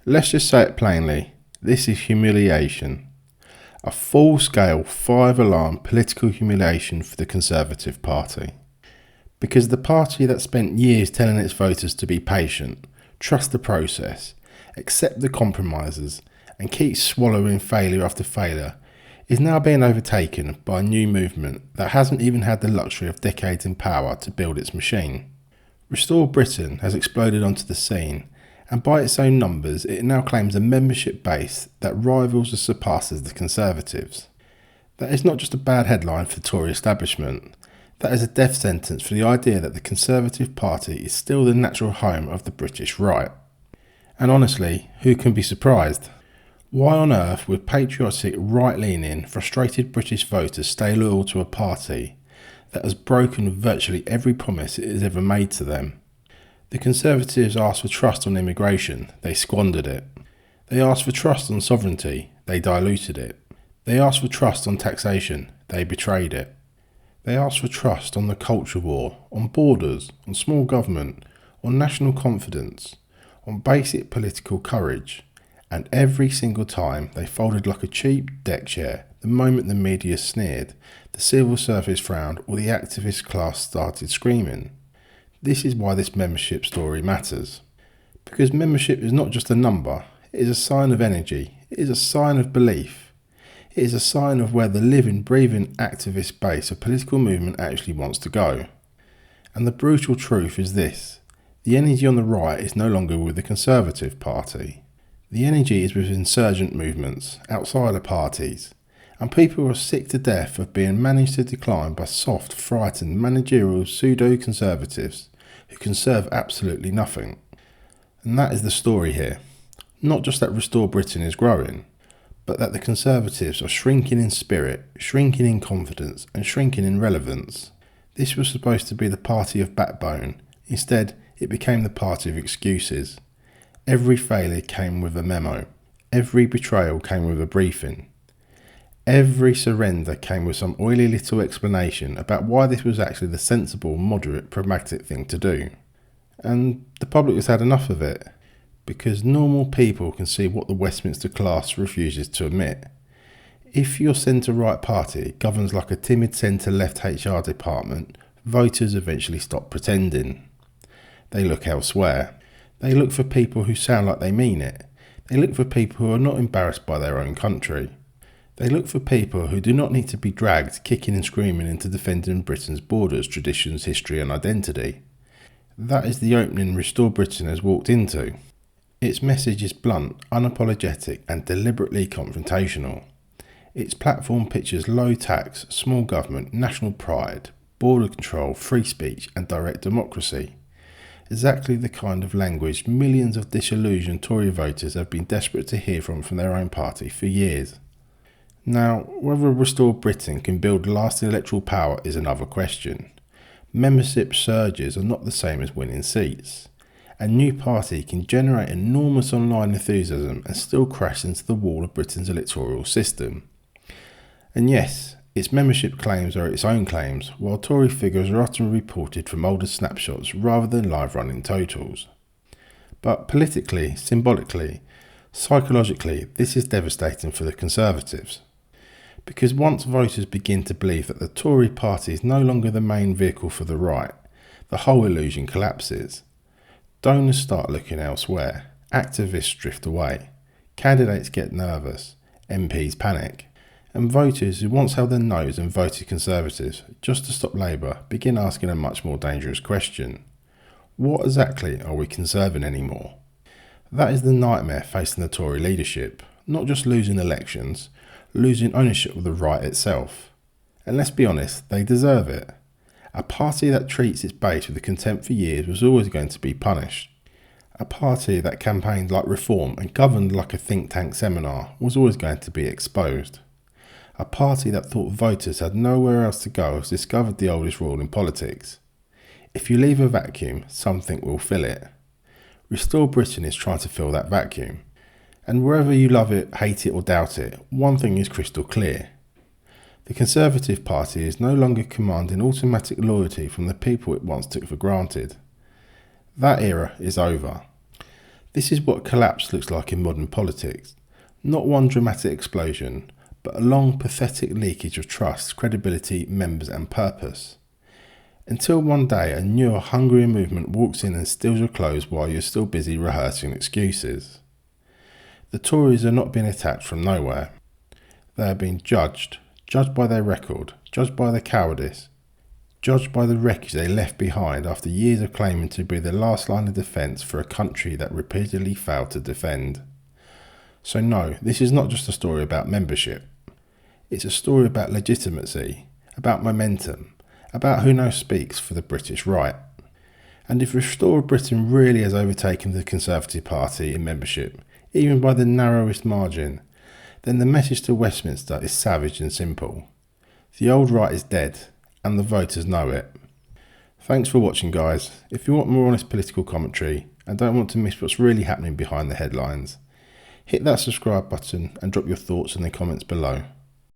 Let's just say it plainly, this is humiliation. A full-scale 5-alarm political humiliation for the Conservative Party. Because the party that spent years telling its voters to be patient, trust the process, accept the compromises, and keep swallowing failure after failure, is now being overtaken by a new movement that hasn't even had the luxury of decades in power to build its machine. Restore Britain has exploded onto the scene, and by its own numbers it now claims a membership base that rivals or surpasses the Conservatives. That is not just a bad headline for the Tory establishment, that is a death sentence for the idea that the Conservative Party is still the natural home of the British right. And honestly, who can be surprised? Why on earth would patriotic, right-leaning, frustrated British voters stay loyal to a party that has broken virtually every promise it has ever made to them? The Conservatives asked for trust on immigration, they squandered it. They asked for trust on sovereignty, they diluted it. They asked for trust on taxation, they betrayed it. They asked for trust on the culture war, on borders, on small government, on national confidence, on basic political courage, and every single time they folded like a cheap deck chair the moment the media sneered, the civil service frowned, or the activist class started screaming. This is why this membership story matters. Because membership is not just a number, it is a sign of energy, it is a sign of belief. It is a sign of where the living, breathing activist base of political movement actually wants to go. And the brutal truth is this: the energy on the right is no longer with the Conservative Party. The energy is with insurgent movements, outsider parties, and people who are sick to death of being managed to decline by soft, frightened, managerial pseudo-conservatives who can serve absolutely nothing. And that is the story here. Not just that Restore Britain is growing, but that the Conservatives are shrinking in spirit, shrinking in confidence, and shrinking in relevance. This was supposed to be the party of backbone. Instead, it became the party of excuses. Every failure came with a memo. Every betrayal came with a briefing. Every surrender came with some oily little explanation about why this was actually the sensible, moderate, pragmatic thing to do. And the public has had enough of it. Because normal people can see what the Westminster class refuses to admit. If your centre-right party governs like a timid centre-left HR department, voters eventually stop pretending. They look elsewhere. They look for people who sound like they mean it. They look for people who are not embarrassed by their own country. They look for people who do not need to be dragged kicking and screaming into defending Britain's borders, traditions, history and identity. That is the opening Restore Britain has walked into. Its message is blunt, unapologetic and deliberately confrontational. Its platform pictures low tax, small government, national pride, border control, free speech and direct democracy. Exactly the kind of language millions of disillusioned Tory voters have been desperate to hear from their own party for years. Now, whether Restore Britain can build lasting electoral power is another question. Membership surges are not the same as winning seats. A new party can generate enormous online enthusiasm and still crash into the wall of Britain's electoral system. And yes, its membership claims are its own claims, while Tory figures are often reported from older snapshots rather than live running totals. But politically, symbolically, psychologically, this is devastating for the Conservatives. Because once voters begin to believe that the Tory party is no longer the main vehicle for the right, the whole illusion collapses. Donors start looking elsewhere, activists drift away, candidates get nervous, MPs panic, and voters who once held their nose and voted Conservatives just to stop Labour begin asking a much more dangerous question. What exactly are we conserving anymore? That is the nightmare facing the Tory leadership, not just losing elections, losing ownership of the right itself. And let's be honest, they deserve it. A party that treats its base with contempt for years was always going to be punished. A party that campaigned like reform and governed like a think tank seminar was always going to be exposed. A party that thought voters had nowhere else to go has discovered the oldest rule in politics. If you leave a vacuum, something will fill it. Restore Britain is trying to fill that vacuum. And wherever you love it, hate it or doubt it, one thing is crystal clear. The Conservative Party is no longer commanding automatic loyalty from the people it once took for granted. That era is over. This is what collapse looks like in modern politics. Not one dramatic explosion, but a long, pathetic leakage of trust, credibility, members and purpose. Until one day a newer, hungrier movement walks in and steals your clothes while you're still busy rehearsing excuses. The Tories are not being attacked from nowhere. They are being judged by their record, judged by their cowardice, judged by the wreckage they left behind after years of claiming to be the last line of defence for a country that repeatedly failed to defend. So no, this is not just a story about membership. It's a story about legitimacy, about momentum, about who now speaks for the British right. And if Restore Britain really has overtaken the Conservative Party in membership, even by the narrowest margin, then the message to Westminster is savage and simple. The old right is dead, and the voters know it. Thanks for watching, guys. If you want more honest political commentary and don't want to miss what's really happening behind the headlines, hit that subscribe button and drop your thoughts in the comments below.